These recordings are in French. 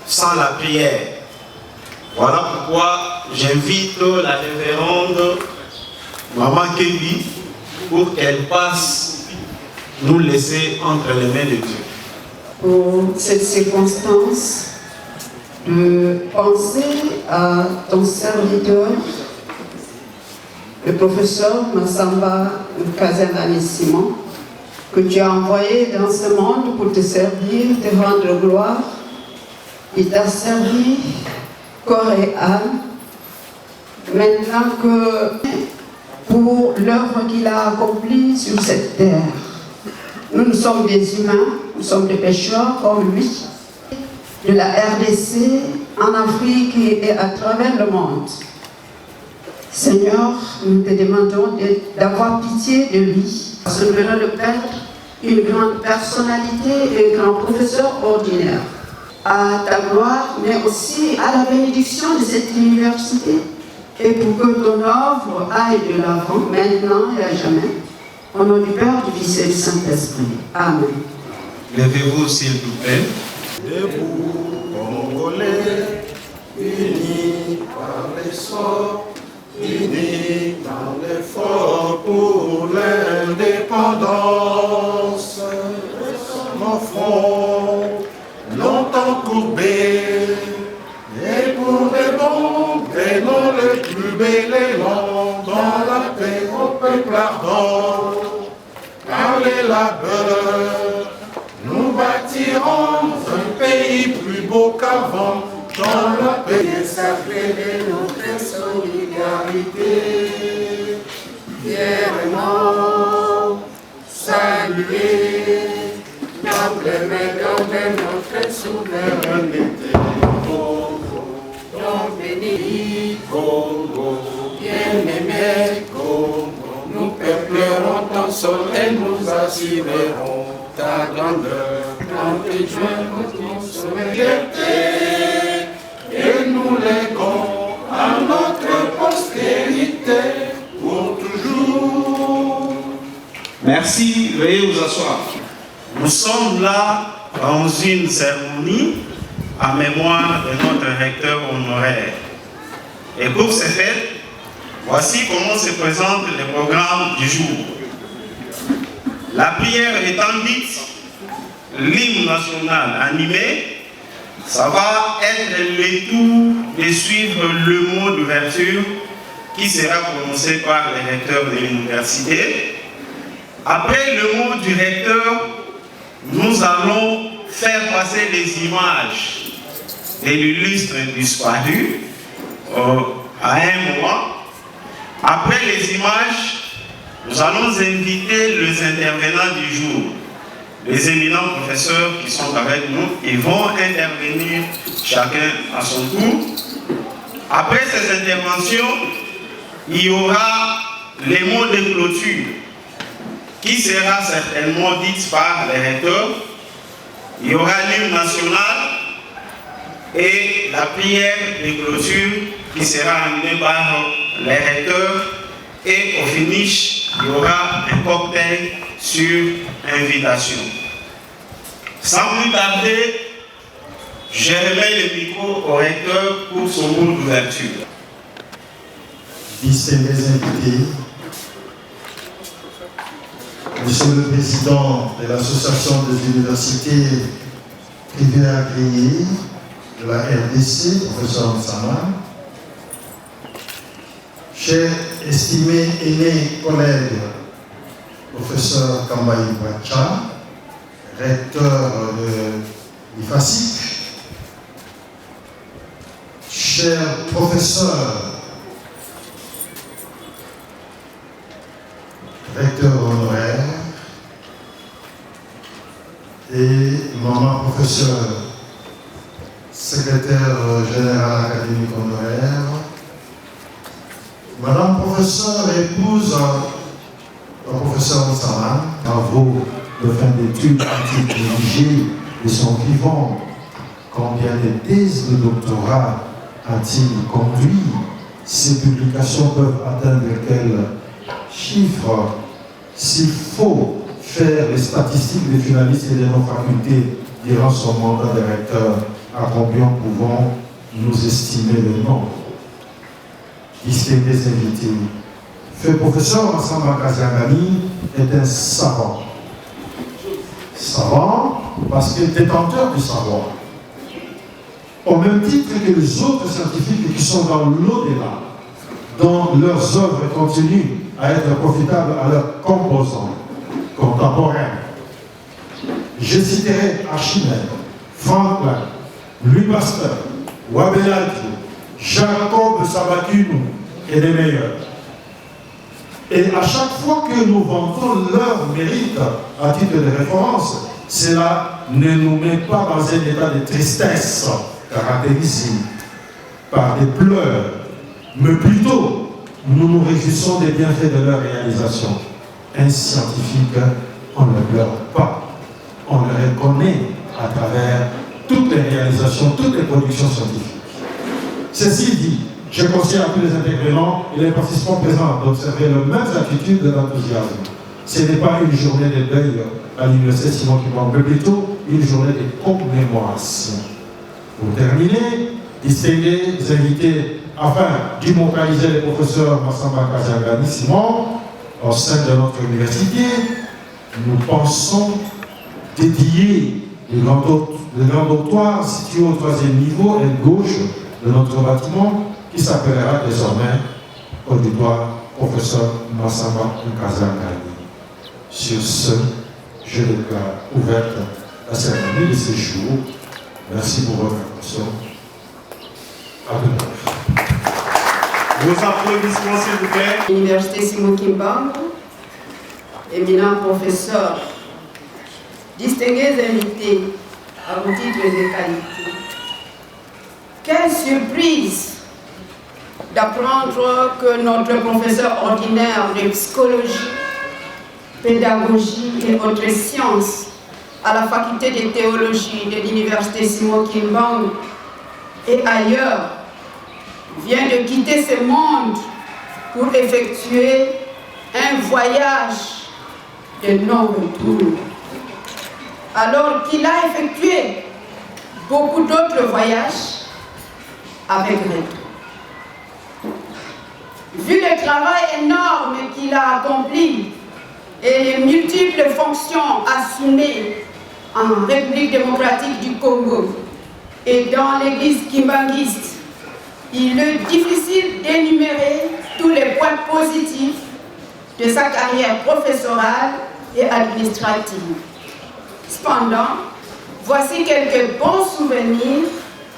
Sans la prière. Voilà pourquoi j'invite la révérende Maman Kébi pour qu'elle passe nous laisser entre les mains de Dieu. Pour cette circonstance, de penser à ton serviteur, le professeur Massamba Kazanani Simon, que tu as envoyé dans ce monde pour te servir, te rendre gloire. Il t'a servi corps et âme. Maintenant que pour l'œuvre qu'il a accomplie sur cette terre, nous sommes des humains, nous sommes des pécheurs comme lui, de la RDC, en Afrique et à travers le monde. Seigneur, nous te demandons d'avoir pitié de lui. Parce que nous venons de perdre une grande personnalité et un grand professeur ordinaire. À ta gloire, mais aussi à la bénédiction de cette université. Et pour que ton œuvre aille de l'avant, maintenant et à jamais. Au nom du Père, du Fils et du Saint-Esprit. Amen. Levez-vous s'il vous plaît. Debout, Congolais, unis par les sorts, unis dans l'effort pour l'indépendance. Nos fronts, longtemps courbés, et pour les bons, prenons le plus bel élan dans la paix au peuple ardent. Par les labeurs, nous bâtirons un pays plus beau qu'avant, dans la paix sacrée de notre solidarité. Fièrement saluer l'emblémaire de notre souveraineté. Congo, donc béni Congo, bien-aimé Congo, nous peuplerons ton sol et nous assurerons ta grandeur, quand tu joins notre solidarité, et nous léguons à notre postérité pour toujours. Merci, veuillez vous asseoir. Nous sommes là dans une cérémonie en mémoire de notre recteur honoraire. Et pour ce fait, voici comment se présente le programme du jour. La prière étant dite, l'hymne national animé, ça va être le tour de suivre le mot d'ouverture qui sera prononcé par le recteur de l'université. Après le mot du recteur, nous allons faire passer les images de l'illustre disparu à un mois. Après les images, nous allons inviter les intervenants du jour. les éminents professeurs qui sont avec nous, ils vont intervenir chacun à son tour. Après ces interventions, il y aura les mots de clôture qui sera certainement dit par les recteurs. Il y aura l'hymne national et la prière de clôture qui sera amenée par les recteurs. Et au finish, il y aura un cocktail sur invitation. Sans plus tarder, je remets le micro au recteur pour son mot d'ouverture. Distingués invités, Monsieur le Président de l'Association des universités privées agréées de la RDC, professeur Nsama, chers estimés aînés collègues, professeur Kambaï Bacha, recteur de l'IFASIC, chers professeurs, recteur honoraire et maman professeur, secrétaire général académique honoraire, madame professeur épouse le professeur Nsama, travaux de fin d'études a-t-il rédigé de son vivant? Combien de thèses de doctorat a-t-il conduit? Ces publications peuvent atteindre quel chiffre? S'il faut faire les statistiques des finalistes et de nos facultés durant son mandat de recteur, à combien pouvons-nous estimer le nombre? Distingués invités, le professeur Massamba Kaziangani est un savant. Savant parce qu'il est détenteur du savoir. Au même titre que les autres scientifiques qui sont dans l'au-delà, dont leurs œuvres continuent à être profitables à leurs composants contemporains. Je citerai Archimède, Franklin, Louis Pasteur, Wabeladji, Jacob Sabakinu et les meilleurs. Et à chaque fois que nous vantons leur mérite à titre de référence, cela ne nous met pas dans un état de tristesse caractérisé par des pleurs, mais plutôt nous nous réjouissons des bienfaits de leur réalisation. Un scientifique, on ne pleure pas, on le reconnaît à travers toutes les réalisations, toutes les productions scientifiques. Ceci dit, je conseille à tous les intervenants et les participants présents d'observer les mêmes attitudes de l'enthousiasme. Ce n'est pas une journée de deuil à l'université Simon Kimbangu, mais plutôt une journée de commémoration. Pour terminer, distingués invités afin d'immortaliser le professeur Massamba Kaziangani Simon au sein de notre université, nous pensons dédier le grand dortoir situé au 3e niveau à gauche de notre bâtiment qui s'appellera désormais auditoire professeur Massamba Kaziangani. Sur ce, je déclare ouverte la cérémonie de ce jour. Merci pour votre attention. À demain. Vos applaudissements, s'il vous plaît. Université Simon Kimbangu, éminent professeur, distingués invités à vos titres de qualité. Quelle surprise d'apprendre que notre professeur ordinaire de psychologie, pédagogie et autres sciences à la faculté de théologie de l'université Simon Kimbangu et ailleurs vient de quitter ce monde pour effectuer un voyage de non-retour. Alors qu'il a effectué beaucoup d'autres voyages avec retour. Vu le travail énorme qu'il a accompli et les multiples fonctions assumées en République démocratique du Congo et dans l'église kimbanguiste, il est difficile d'énumérer tous les points positifs de sa carrière professorale et administrative. Cependant, voici quelques bons souvenirs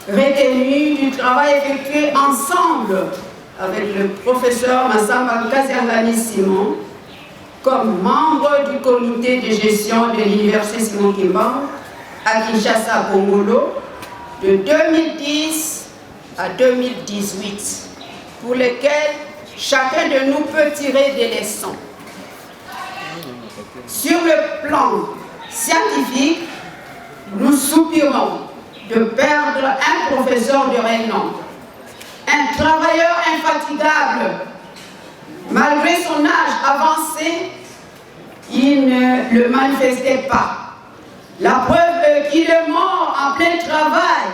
retenus du travail effectué ensemble avec le professeur Massamba Kaziangani Simon comme membre du comité de gestion de l'Université Simon Kimbangu à Kinshasa, Congolo, de 2010 à 2018, pour lesquels chacun de nous peut tirer des leçons. Sur le plan scientifique, nous soupirons de perdre un professeur de renom, un travailleur infatigable. Malgré son âge avancé, il ne le manifestait pas. La preuve qu'il est mort en plein travail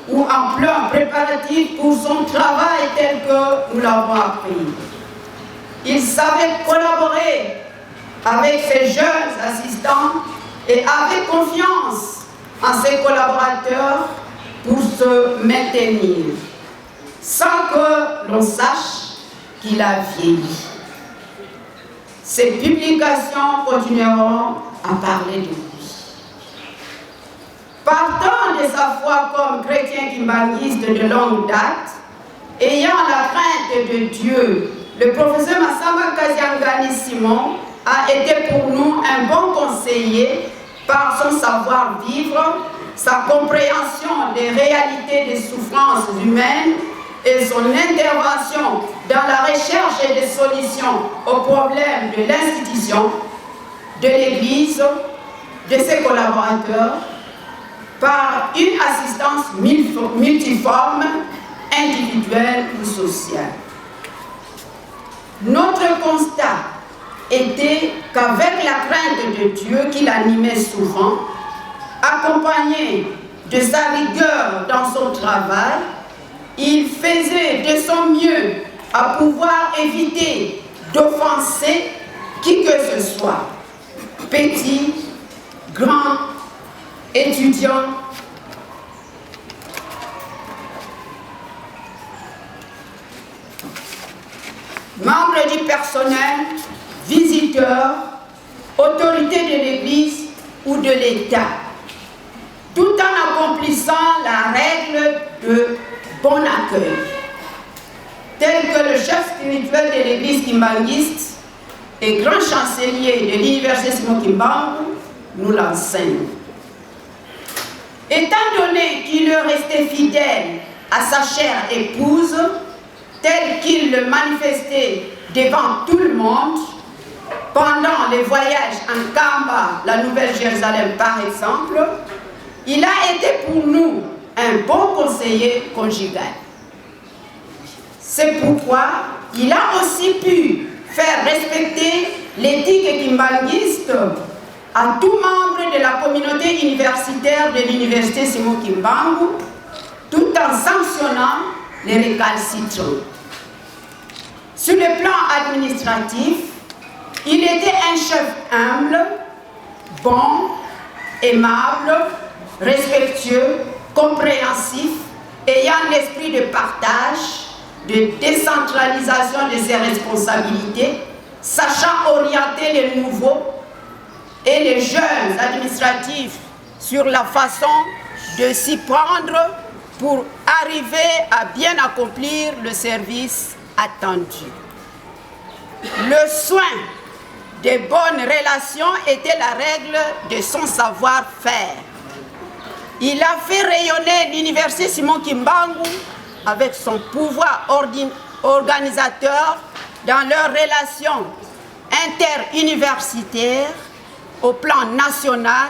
ou en plein préparatif pour son travail tel que nous l'avons appris. Il savait collaborer avec ses jeunes assistants et avait confiance en ses collaborateurs pour se maintenir, sans que l'on sache qu'il a vieilli. Ces publications continueront à parler de lui. Partant de sa foi comme chrétien kimbanguiste de longue date, ayant la crainte de Dieu, le professeur Massamba Kaziangani Simon a été pour nous un bon conseiller par son savoir-vivre, sa compréhension des réalités des souffrances humaines et son intervention dans la recherche et des solutions aux problèmes de l'institution, de l'Église, de ses collaborateurs, par une assistance multiforme, individuelle ou sociale. Notre constat était qu'avec la crainte de Dieu qui l'animait souvent, accompagné de sa rigueur dans son travail, il faisait de son mieux à pouvoir éviter d'offenser qui que ce soit, petit, grand, étudiant, membres du personnel, visiteurs, autorités de l'Église ou de l'État, tout en accomplissant la règle de bon accueil, tel que le chef spirituel de l'Église kimbanguiste et grand chancelier de l'Université Simon Kimbangu nous l'enseigne. Étant donné qu'il restait fidèle à sa chère épouse, tel qu'il le manifestait devant tout le monde, pendant les voyages en Kamba, la Nouvelle-Jérusalem par exemple, il a été pour nous un bon conseiller conjugal. C'est pourquoi il a aussi pu faire respecter l'éthique kimbanguiste à tout membre de la communauté universitaire de l'Université Simon Kimbangu, tout en sanctionnant les récalcitrants. Sur le plan administratif, il était un chef humble, bon, aimable, respectueux, compréhensif, ayant l'esprit de partage, de décentralisation de ses responsabilités, sachant orienter les nouveaux et les jeunes administratifs sur la façon de s'y prendre pour arriver à bien accomplir le service attendu. Le soin des bonnes relations était la règle de son savoir-faire. Il a fait rayonner l'Université Simon Kimbangu avec son pouvoir organisateur dans leurs relations interuniversitaires au plan national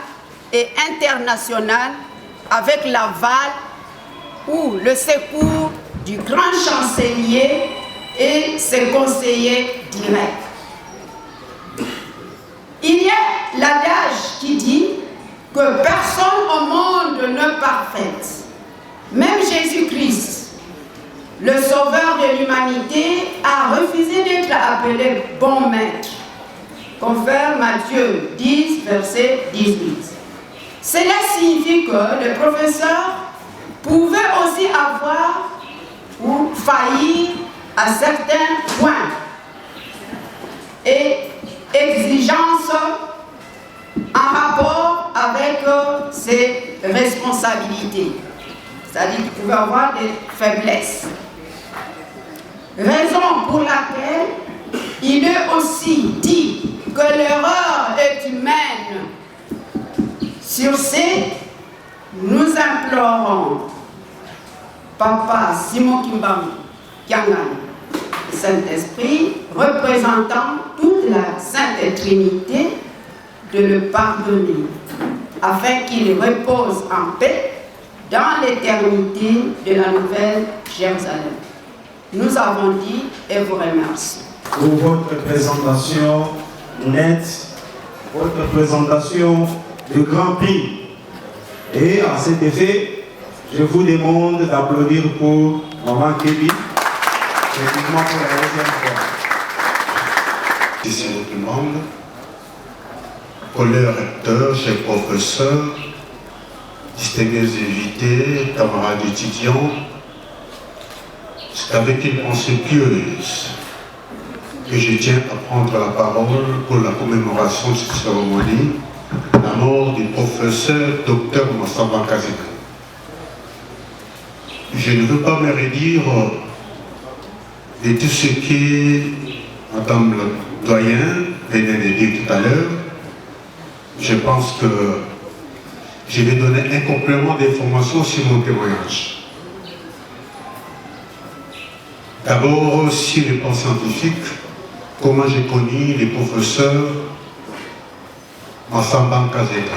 et international avec l'aval ou le secours du grand chancelier et ses conseillers directs. Il y a l'adage qui dit que personne au monde n'est parfaite. Même Jésus-Christ, le sauveur de l'humanité, a refusé d'être appelé bon maître. Confère Matthieu 10, verset 18. Cela signifie que le professeur pouvait aussi avoir ou faillir à certains points et exigences en rapport avec ses responsabilités. C'est-à-dire qu'il pouvait avoir des faiblesses. Raison pour laquelle il est aussi dit que l'erreur est humaine. Sur ce, nous implorons Papa Simon Kimbam Kiangan, Saint-Esprit, représentant toute la Sainte Trinité, de le pardonner, afin qu'il repose en paix dans l'éternité de la Nouvelle Jérusalem. Nous avons dit et vous remercions. Pour votre présentation nette, votre présentation de grand prix. Et à cet effet, je vous demande d'applaudir pour Maman Kébi, effectivement pour la deuxième fois. Ici, tout le monde, collègues recteurs, chers professeurs, distingués invités, camarades étudiants, c'est avec une pensée pieuse que je tiens à prendre la parole pour la commémoration de cette cérémonie, la mort du professeur Dr Massamba Kazeka. Je ne veux pas me redire de tout ce que Madame le doyen venait de dire tout à l'heure. Je pense que je vais donner un complément d'information sur mon témoignage. D'abord, sur le plan scientifique, comment j'ai connu les professeurs Massamba Kazeka.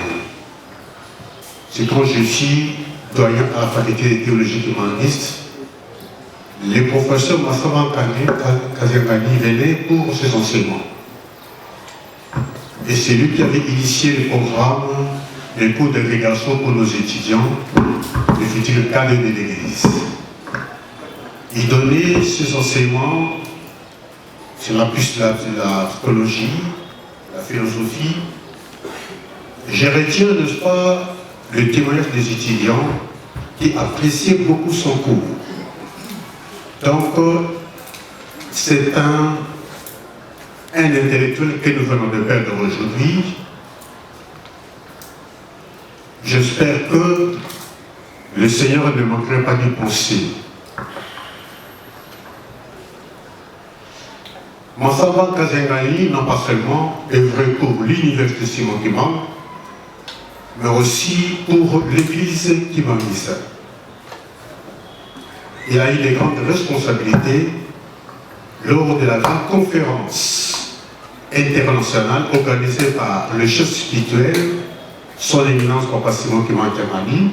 C'est quand je suis doyen à la faculté de théologie humaniste, les professeurs Massamba Kazeka venaient pour ses enseignements. Et c'est lui qui avait initié le programme de cours d'agrégation pour nos étudiants, les futurs cadres de l'Église. Il donnait ses enseignements sur la piste de la psychologie, la philosophie. Je retiens, n'est-ce pas, le témoignage des étudiants qui appréciaient beaucoup son cours. Donc, c'est un intellectuel que nous venons de perdre aujourd'hui. J'espère que le Seigneur ne manquerait pas d'y penser. Massamba Kazeka n'a pas seulement œuvré pour l'université Simon Kimbangu, mais aussi pour l'église kimbanguiste. Il a eu des grandes responsabilités lors de la grande conférence internationale organisée par le chef spirituel, son éminence Papa Simon Kimbangu,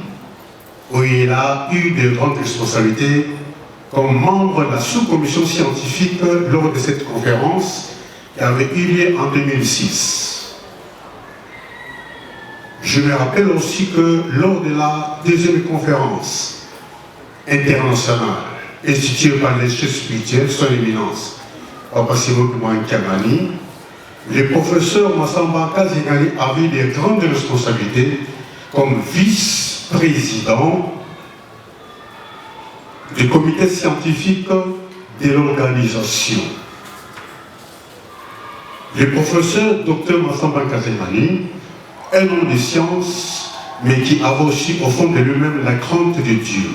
où il a eu de grandes responsabilités comme membre de la sous-commission scientifique lors de cette conférence qui avait eu lieu en 2006. Je me rappelle aussi que lors de la deuxième conférence internationale instituée par les chefs spirituels, son éminence Papa Simon Kimbangu, le professeur Massamba Kazeka avait de grandes responsabilités comme vice-président du comité scientifique de l'organisation. Le professeur Dr Massamba Kazeka, un homme de science, mais qui avait aussi au fond de lui-même la crainte de Dieu.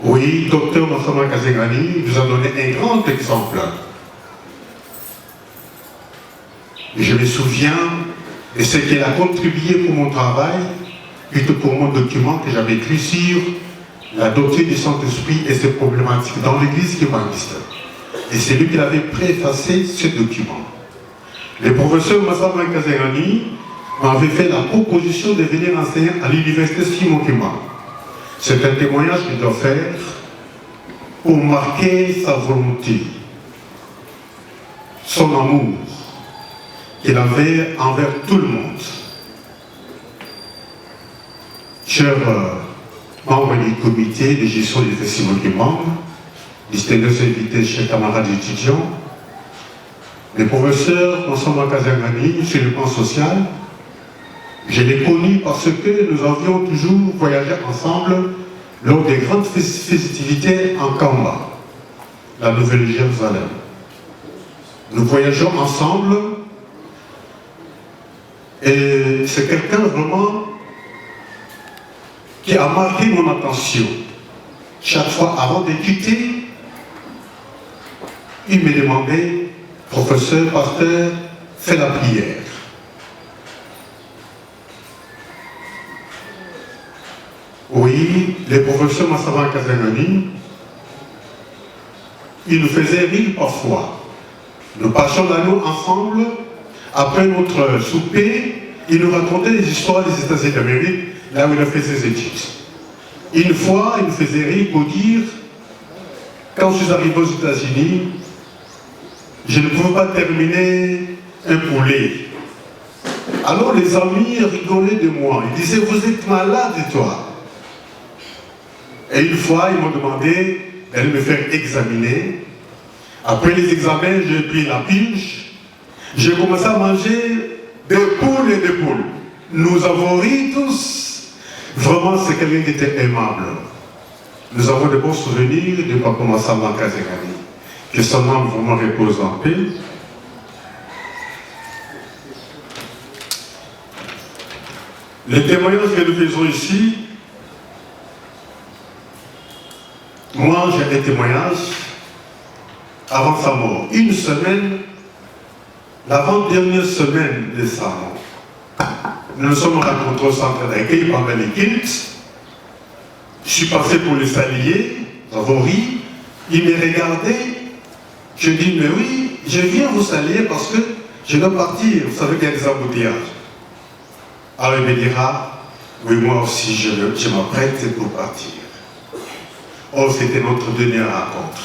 Oui, Dr Massamba Kazeka nous a donné un grand exemple. Je me souviens de ce qu'il a contribué pour mon travail, plutôt pour mon document que j'avais écrit sur la doctrine du Saint-Esprit et ses problématiques dans l'église kimbanguiste. Et c'est lui qui avait préfacé ce document. Le professeur Massamba Kazeka m'avait fait la proposition de venir enseigner à l'université Simon Kimbangu. C'est un témoignage qu'il doit faire pour marquer sa volonté, son amour qu'il avait envers tout le monde. Chers membres du comité de gestion du Simon Kimbangu, distingués invités, chers camarades étudiants, le professeur Massamba Kazeka sur le plan social, je l'ai connu parce que nous avions toujours voyagé ensemble lors des grandes festivités en Kamba, la Nouvelle-Jérusalem. Nous voyageons ensemble et c'est quelqu'un vraiment qui a marqué mon attention. Chaque fois avant de quitter, il me demandait, professeur, pasteur, fais la prière. Oui, les professeurs Massavan Kazanani, ils nous faisaient rire parfois. Nous passions la nuit ensemble, après notre souper, ils nous racontaient les histoires des États-Unis d'Amérique, là où il a fait ses études. Une fois, il nous faisait rire pour dire, quand je suis arrivé aux États-Unis, je ne pouvais pas terminer un poulet. Alors les amis rigolaient de moi. Ils disaient, vous êtes malade, toi. Et une fois, ils m'ont demandé d'aller me faire examiner. Après les examens, j'ai pris la pige. J'ai commencé à manger des poules et des poules. Nous avons ri tous. Vraiment, c'est quelqu'un qui était aimable. Nous avons de bons souvenirs de Papa Massamba Kazegani. Que son âme vraiment repose en paix. Les témoignages que nous faisons ici, moi j'ai des témoignages avant sa mort. Une semaine, l'avant-dernière semaine de sa mort. Nous nous sommes rencontrés au centre d'accueil pendant les cultes. Je suis passé pour les saluer, nous avons ri. Il me regardait. Je dis, mais oui, je viens vous saluer parce que je dois partir. Vous savez qu'il y a des embouteillages. Alors il me dira, oui, moi aussi, je m'apprête pour partir. Oh, c'était notre dernière rencontre.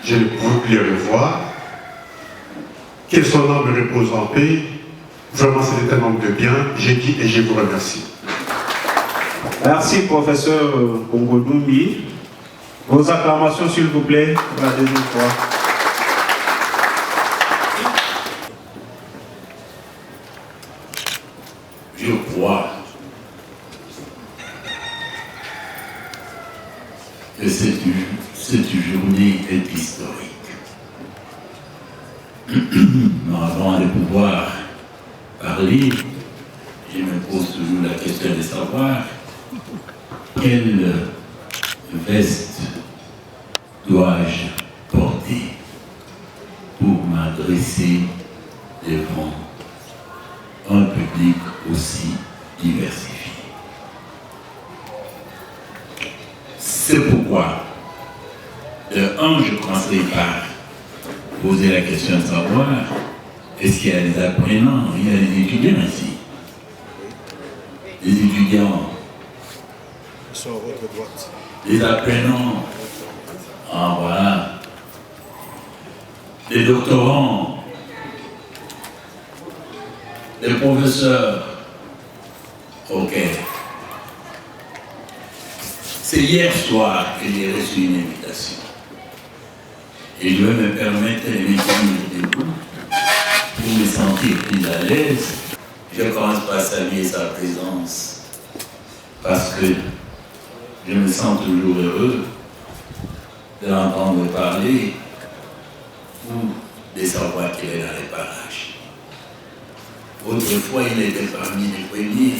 Je ne pouvais plus le revoir. Que son âme repose en paix. Vraiment, c'était un homme de bien. J'ai dit et je vous remercie. Merci, professeur Congo-Dumbi. Vos acclamations, s'il vous plaît, pour la deuxième fois. Je crois que cette journée est historique. Mais avant de pouvoir parler, je me pose toujours la question de savoir quelle veste dois-je porter pour m'adresser devant un public aussi diversifié. C'est pourquoi, je commencerai par poser la question de savoir est-ce qu'il y a des apprenants, il y a des étudiants ici. Des étudiants. Ils sont à votre droite. Des apprenants. Ah voilà. Des doctorants. Des professeurs. Ok. C'est hier soir que j'ai reçu une invitation. Et je vais me permettre de me tenir debout pour me sentir plus à l'aise. Je commence par saluer sa présence parce que je me sens toujours heureux de l'entendre parler ou de savoir qu'il est dans les parages. Autrefois, il était parmi les premiers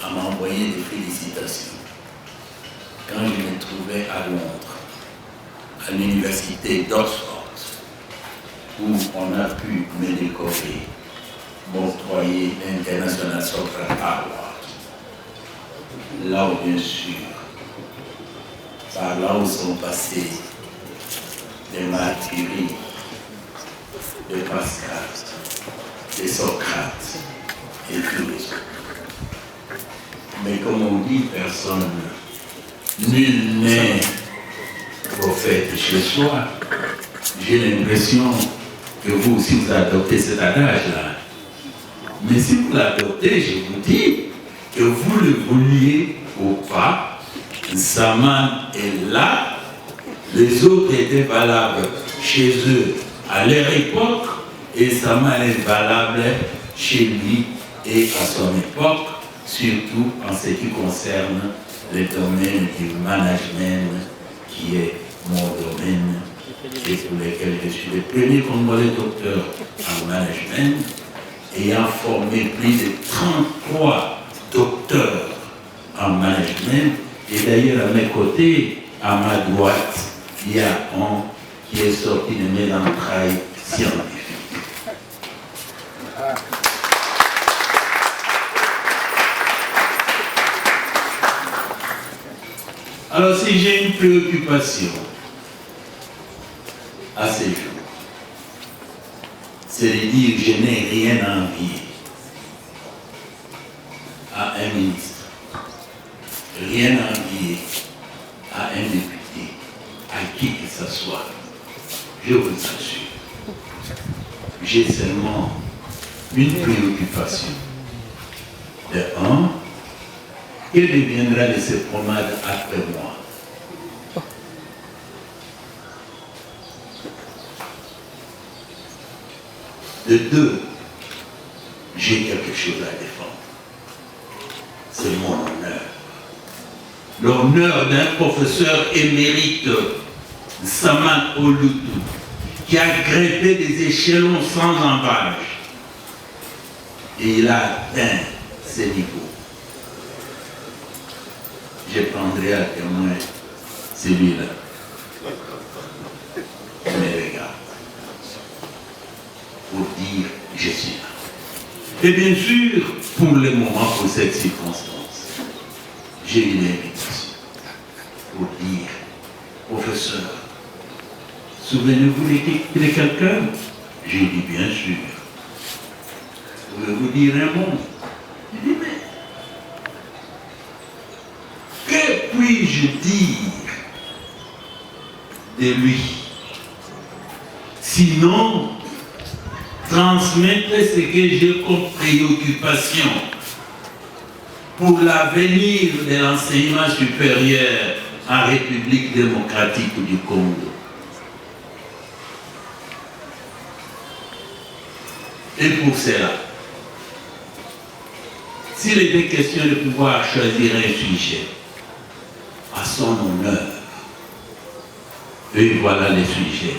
à m'envoyer des félicitations. Quand je me trouvais à Londres, à l'université d'Oxford, où on a pu me décorer, m'octroyer l'International Soccer Award. Là où, bien sûr, par là où sont passés les Martyries de Pascal, de Socrate et tous les autres. Mais comme on dit, personne, nul n'est prophète chez soi. J'ai l'impression que vous aussi vous adoptez cet adage-là. Mais si vous l'adoptez, je vous dis que vous le vouliez ou pas, Zaman est là, les autres étaient valables chez eux à leur époque, et Zaman est valable chez lui et à son époque, surtout en ce qui concerne le domaine du management, qui est mon domaine, et pour lequel je suis le premier congolais docteur en management, ayant formé plus de 33 docteurs en management. Et d'ailleurs, à mes côtés, à ma droite, il y a un qui est sorti de mes entrailles scientifiques. Alors si j'ai une préoccupation à ces jours, c'est de dire que je n'ai rien à envier à un ministre, rien à envier à un député, à qui que ce soit. Je vous assure, j'ai seulement une préoccupation. De un, que deviendra de ces pommades après moi? De deux, j'ai quelque chose à défendre. C'est mon honneur. L'honneur d'un professeur émérite, Saman Olutu, qui a grimpé des échelons sans embâche. Et il a atteint ces niveaux. Je prendrai à témoin celui-là. Mais regarde, pour dire je suis là. Et bien sûr, pour le moment, pour cette circonstance, j'ai une invitation pour dire, professeur, souvenez-vous de quelqu'un? J'ai dit bien sûr. Pouvez-vous dire un mot? J'ai dit mais que puis-je dire de lui? Sinon, transmettre ce que j'ai comme préoccupation pour l'avenir de l'enseignement supérieur en République démocratique du Congo. Et pour cela, s'il était question de pouvoir choisir un sujet à son honneur, et voilà les sujets.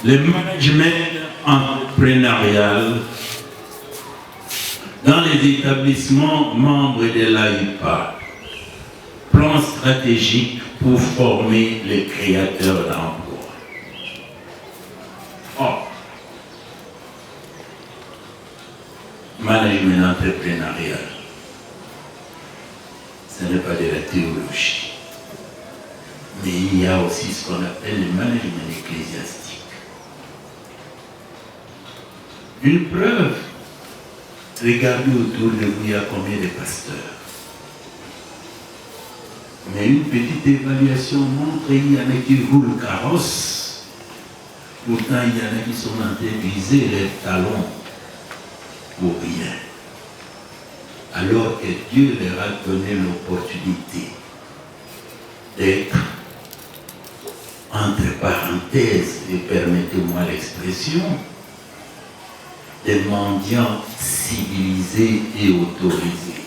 Le management entrepreneurial dans les établissements membres de l'AIPA, plan stratégique pour former les créateurs d'emplois. Or, management entrepreneurial, ce n'est pas de la théologie, mais il y a aussi ce qu'on appelle le management ecclésiastique. Une preuve, regardez autour de vous, il y a combien de pasteurs. Mais une petite évaluation montre qu'il y en a qui roulent carrosse. Pourtant, il y en a qui sont en train d'utiliser leurs talons pour rien. Alors que Dieu leur a donné l'opportunité d'être, entre parenthèses, et permettez-moi l'expression, des mendiants civilisés et autorisés.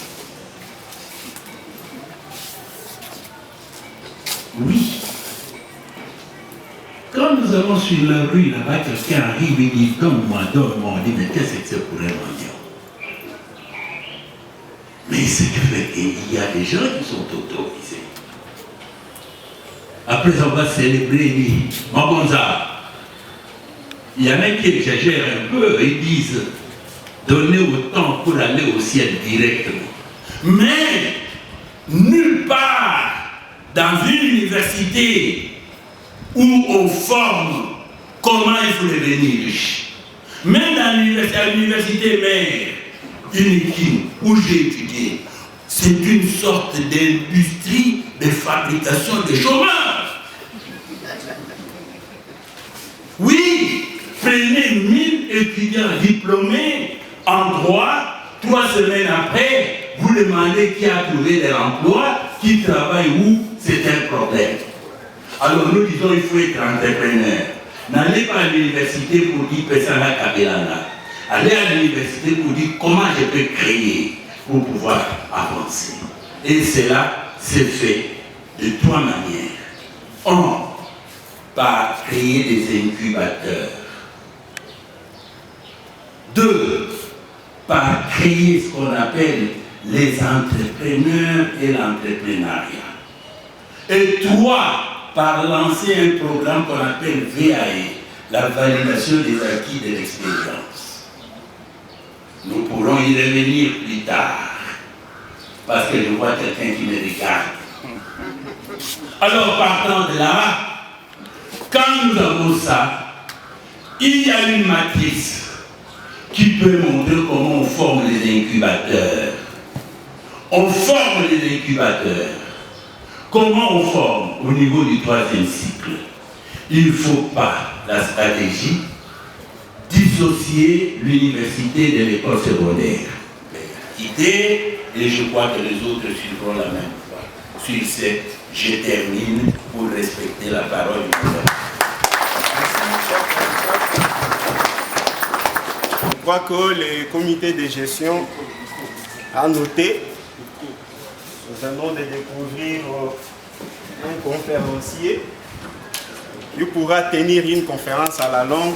Oui. Quand nous allons sur la rue, là-bas, quelqu'un arrive et dit donne-moi, on dit mais qu'est-ce que c'est pour un mendiant? Mais ce qui fait qu'il y a des gens qui sont autorisés. Après, on va célébrer, il dit Mabonza. Il y en a qui exagèrent un peu et disent donner autant pour aller au ciel directement. Mais nulle part dans une université où on forme comment il faut devenir riche. Même dans l'université mère, Unikin, où j'ai étudié, c'est une sorte d'industrie de fabrication de chômage. Oui, prenez 1000 étudiants diplômés en droit, 3 semaines après, vous demandez qui a trouvé de l'emploi, qui travaille où, c'est un problème. Alors nous disons il faut être entrepreneur. N'allez pas à l'université pour dire Pesana Kabelana. Allez à l'université pour dire comment je peux créer pour pouvoir avancer. Et cela s'est fait de 3 manières. 1. Par créer des incubateurs. 2. Par créer ce qu'on appelle les entrepreneurs et l'entrepreneuriat. Et 3. par lancer un programme qu'on appelle VAE, la validation des acquis de l'expérience. Nous pourrons y revenir plus tard, parce que je vois quelqu'un qui me regarde. Alors, partant de là, quand nous avons ça, il y a une matrice qui peut montrer comment on forme les incubateurs. On forme les incubateurs. Comment on forme au niveau du 3e cycle? Il ne faut pas la stratégie dissocier l'université de l'école secondaire. Idée, et je crois que les autres suivront la même fois. Sur cette, je termine pour respecter la parole du gouvernement. Je crois que le comité de gestion a noté. Nous venons de découvrir un conférencier qui pourra tenir une conférence à la longue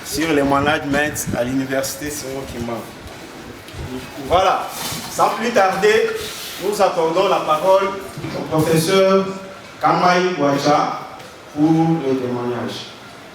sur le management à l'université Simon-Kimbangu. Voilà, sans plus tarder, nous accordons la parole au professeur Kamaï Ouacha pour le témoignage.